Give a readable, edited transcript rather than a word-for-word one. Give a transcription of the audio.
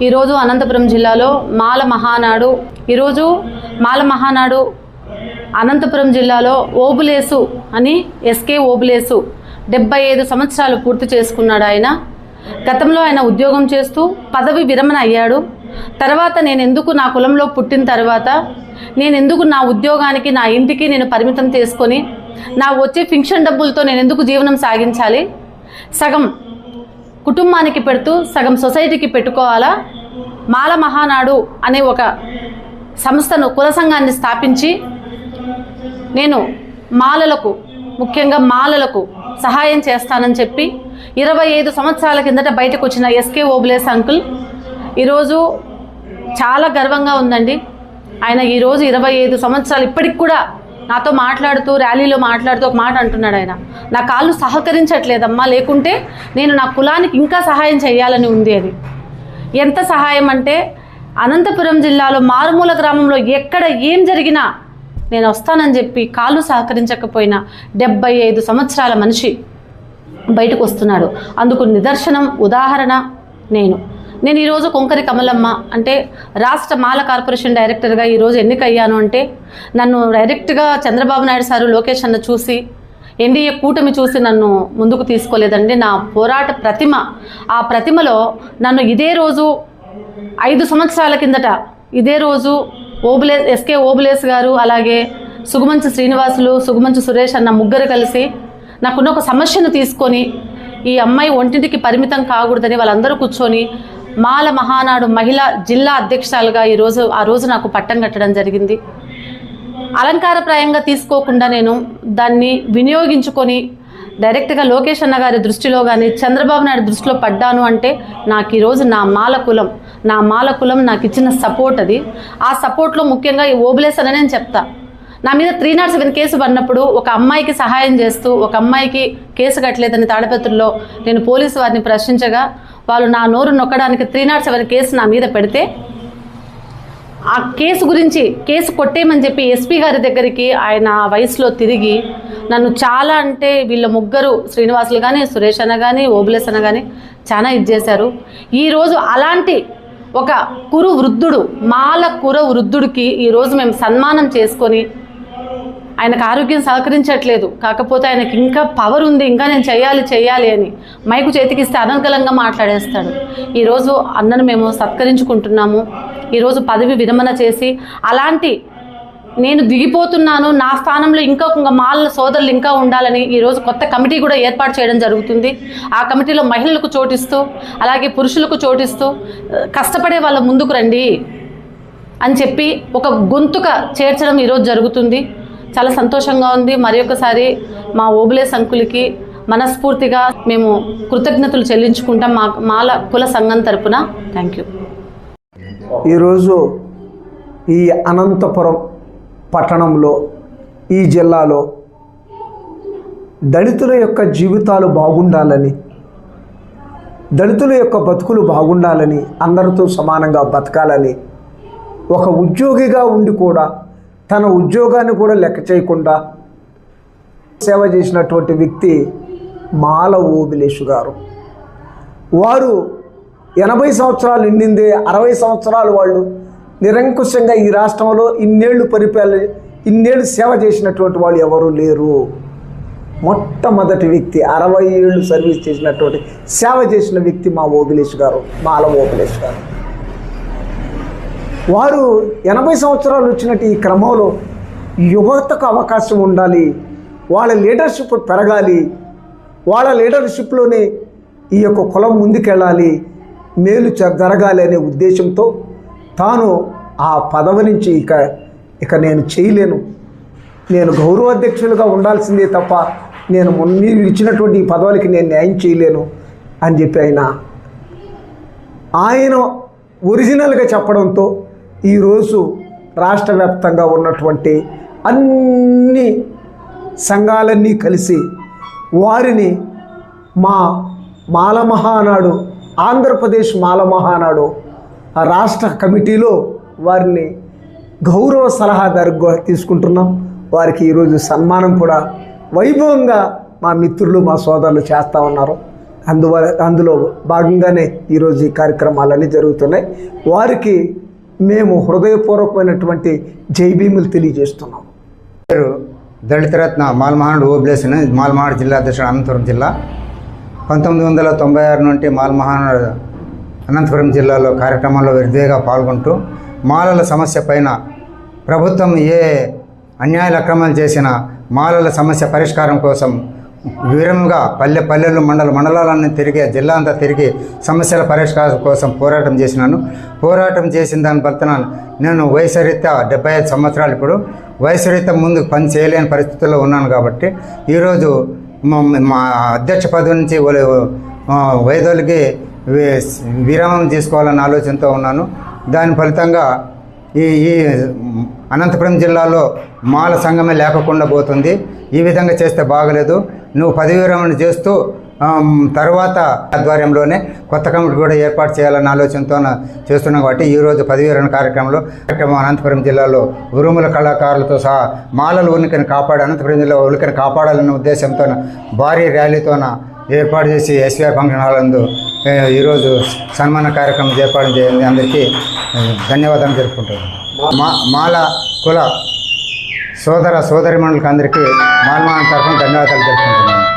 ఈరోజు అనంతపురం జిల్లాలో మాల మహానాడు అనంతపురం జిల్లాలో ఓబులేసు అని ఎస్కే ఓబులేసు 75 సంవత్సరాలు పూర్తి చేసుకున్నాడు. ఆయన గతంలో ఆయన ఉద్యోగం చేస్తూ పదవి విరమణ అయ్యాడు. తర్వాత నేను ఎందుకు నా కులంలో పుట్టిన తర్వాత నేను ఎందుకు నా ఉద్యోగానికి నా ఇంటికి నేను పరిమితం చేసుకొని నా వచ్చే ఫింక్షన్ డబ్బులతో నేను ఎందుకు జీవనం సాగించాలి, సగం కుటుంబానికి పెడుతూ సగం సొసైటీకి పెట్టుకోవాలా, మాల మహానాడు అనే ఒక సంస్థను కుల సంఘాన్ని స్థాపించి నేను ముఖ్యంగా మాలలకు సహాయం చేస్తానని చెప్పి 25 సంవత్సరాల కిందట బయటకు వచ్చిన ఎస్కే ఓబులేస్ అంకుల్ ఈరోజు చాలా గర్వంగా ఉందండి. ఆయన ఈరోజు 25 సంవత్సరాలు ఇప్పటికి కూడా నాతో మాట్లాడుతూ ర్యాలీలో మాట్లాడుతూ ఒక మాట అంటున్నాడు. ఆయన నా కాళ్ళు సహకరించట్లేదమ్మా, లేకుంటే నేను నా కులానికి ఇంకా సహాయం చేయాలని ఉంది. అది ఎంత సహాయం అంటే అనంతపురం జిల్లాలో మారుమూల గ్రామంలో ఎక్కడ ఏం జరిగినా నేను వస్తానని చెప్పి కాళ్ళు సహకరించకపోయినా 75 సంవత్సరాల మనిషి బయటకు వస్తున్నాడు. అందుకు నిదర్శనం ఉదాహరణ నేను ఈరోజు కొంకరి కమలమ్మ అంటే రాష్ట్ర మాల కార్పొరేషన్ డైరెక్టర్గా ఈరోజు ఎన్నికయ్యాను అంటే నన్ను డైరెక్ట్గా చంద్రబాబు నాయుడు సారు లోకేష్ అన్న చూసి ఎన్డీఏ కూటమి చూసి నన్ను ముందుకు తీసుకోలేదండి. నా పోరాట ప్రతిమ, ఆ ప్రతిమలో నన్ను ఇదే రోజు 5 సంవత్సరాల కిందట ఇదే రోజు ఎస్కే ఓబులేస్ గారు అలాగే సుగుమంచు శ్రీనివాసులు, సుగుమంచు సురేష్ అన్న ముగ్గురు కలిసి నాకున్న ఒక సమస్యను తీసుకొని ఈ అమ్మాయి ఒంటింటికి పరిమితం కాకూడదని వాళ్ళందరూ కూర్చొని మాల మహానాడు మహిళా జిల్లా అధ్యక్షురాలుగా ఆ రోజు నాకు పట్టం కట్టడం జరిగింది. అలంకారప్రాయంగా తీసుకోకుండా నేను దాన్ని వినియోగించుకొని డైరెక్ట్గా లోకేష్ అన్న గారి దృష్టిలో కానీ చంద్రబాబు నాయుడు దృష్టిలో పడ్డాను అంటే నాకు ఈరోజు నా మాల కులం నాకు ఇచ్చిన సపోర్ట్ అది. ఆ సపోర్ట్లో ముఖ్యంగా ఈ ఓబులేస్ అని నేను చెప్తా. నా మీద 307 కేసు పడినప్పుడు ఒక అమ్మాయికి సహాయం చేస్తూ ఒక అమ్మాయికి కేసు కట్టలేదని తాడిపత్రుల్లో నేను పోలీసు వారిని ప్రశ్నించగా వాళ్ళు నా నోరు నొక్కడానికి 307 కేసు నా మీద పెడితే ఆ కేసు కొట్టేయమని చెప్పి ఎస్పీ గారి దగ్గరికి ఆయన వయసులో తిరిగి నన్ను చాలా అంటే వీళ్ళ ముగ్గురు శ్రీనివాసులు కానీ సురేష్ అన్న కానీ ఓబులేస్ అన్న కానీ చాలా చేశారు. ఈరోజు అలాంటి ఒక మాల కుర వృద్ధుడికి ఈరోజు మేము సన్మానం చేసుకొని ఆయనకు ఆరోగ్యం సహకరించట్లేదు, కాకపోతే ఆయనకి ఇంకా పవర్ ఉంది, ఇంకా నేను చేయాలి అని మైకు చేతికిస్తే అనర్గళంగా మాట్లాడేస్తాడు. ఈరోజు అన్నను మేము సత్కరించుకుంటున్నాము. ఈరోజు పదవి విరమణ చేసి అలాంటి నేను దిగిపోతున్నాను, నా స్థానంలో ఇంకా మాల సోదరులు ఇంకా ఉండాలని ఈరోజు కొత్త కమిటీ కూడా ఏర్పాటు చేయడం జరుగుతుంది. ఆ కమిటీలో మహిళలకు చోటిస్తూ అలాగే పురుషులకు చోటిస్తూ కష్టపడే వాళ్ళ ముందుకు రండి అని చెప్పి ఒక గొంతుక చేర్చడం ఈరోజు జరుగుతుంది. చాలా సంతోషంగా ఉంది. మరి ఒకసారి మా ఓబులేస్ అంకుల్కి మనస్ఫూర్తిగా మేము కృతజ్ఞతలు చెల్లించుకుంటాం మా మాల కుల సంఘం తరపున. Thank you. ఈరోజు ఈ అనంతపురం పట్టణంలో ఈ జిల్లాలో దళితుల యొక్క జీవితాలు బాగుండాలని, దళితుల యొక్క బతుకులు బాగుండాలని, అందరితో సమానంగా బతకాలని ఒక ఉద్యోగిగా ఉండి కూడా తన ఉద్యోగాన్ని కూడా లెక్క చేయకుండా సేవ చేసినటువంటి వ్యక్తి మాల ఓబులేషు గారు. వారు 80 సంవత్సరాలు నిండిందే 60 సంవత్సరాలు వాళ్ళు నిరంకుశంగా ఈ రాష్ట్రంలో ఇన్నేళ్ళు సేవ చేసినటువంటి వాళ్ళు ఎవరూ లేరు. మొట్టమొదటి వ్యక్తి 60 ఏళ్ళు సర్వీస్ చేసినటువంటి సేవ చేసిన వ్యక్తి మా ఓబులేషు గారు, మాల ఓబులేషు గారు. వారు 80 సంవత్సరాలు వచ్చినట్టు ఈ క్రమంలో యువతకు అవకాశం ఉండాలి, వాళ్ళ లీడర్షిప్ పెరగాలి, వాళ్ళ లీడర్షిప్లోనే ఈ యొక్క కులం ముందుకెళ్ళాలి, మేలు జరగాలి అనే ఉద్దేశంతో తాను ఆ పదవి నుంచి ఇక నేను చేయలేను, నేను గౌరవాధ్యక్షులుగా ఉండాల్సిందే తప్ప నేను మీరు ఇచ్చినటువంటి ఈ పదవులకి నేను న్యాయం చేయలేను అని చెప్పి ఆయన ఒరిజినల్గా చెప్పడంతో ఈరోజు రాష్ట్ర వ్యాప్తంగా ఉన్నటువంటి అన్ని సంఘాలన్నీ కలిసి వారిని మాల మహానాడు, ఆంధ్రప్రదేశ్ మాల మహానాడు రాష్ట్ర కమిటీలో వారిని గౌరవ సలహాదారుగా తీసుకుంటున్నాం. వారికి ఈరోజు సన్మానం కూడా వైభవంగా మా మిత్రులు మా సోదరులు చేస్తూ ఉన్నారు. అందులో భాగంగానే ఈరోజు ఈ కార్యక్రమాలన్నీ జరుగుతున్నాయి. వారికి మేము హృదయపూర్వకమైనటువంటి జైభీములు తెలియజేస్తున్నాం. పేరు దళితరత్న మాల్మహానుడు ఓబ్లేసిన మాల్మహానుడు జిల్లా అధ్యక్షుడు అనంతపురం జిల్లా. 1996 నుండి మాల్మహానుడు అనంతపురం జిల్లాలో కార్యక్రమాల్లో విరివిగా పాల్గొంటూ మాలల సమస్య పైన ప్రభుత్వం ఏ అన్యాయాలు అక్రమాలు చేసినా మాలల సమస్య పరిష్కారం కోసం వివరంగా పల్లెలు మండలాలన్నీ తిరిగి జిల్లా అంతా తిరిగి సమస్యల పరిష్కారం కోసం పోరాటం చేసిన దాని ఫలితాన నేను వయసురీత్యా 75 సంవత్సరాలు ఇప్పుడు వయసురీత్యా ముందు పని చేయలేని పరిస్థితుల్లో ఉన్నాను. కాబట్టి ఈరోజు మా అధ్యక్ష పదవి నుంచి వైదొలిగి విరామం తీసుకోవాలన్న ఆలోచనతో ఉన్నాను. దాని ఫలితంగా ఈ అనంతపురం జిల్లాలో మాల సంఘమే లేకుండా పోతుంది. ఈ విధంగా చేస్తే బాగలేదు. నువ్వు పదవి విరమణ చేస్తూ తర్వాత ఆధ్వర్యంలోనే కొత్త కమిటీ కూడా ఏర్పాటు చేయాలన్న ఆలోచనతో చేస్తున్నాం. కాబట్టి ఈరోజు పదవి విరమణ కార్యక్రమం అనంతపురం జిల్లాలో ఉరుముల కళాకారులతో సహా మాలల ఉనికిని అనంతపురం జిల్లా ఉనికిని కాపాడాలన్న ఉద్దేశంతో భారీ ర్యాలీతోన ఏర్పాటు చేసి ఎస్వీఆర్ ఫంక్షన్ హాల్ నందు ఈరోజు సన్మాన కార్యక్రమం ఏర్పాటు చేయండి. అందరికీ ధన్యవాదాలు తెలుపుకుంటున్నాను. మాల కుల సోదరిమణులకు అందరికీ మాల్మహాన్ తరఫున ధన్యవాదాలు తెలుపుకుంటున్నాను.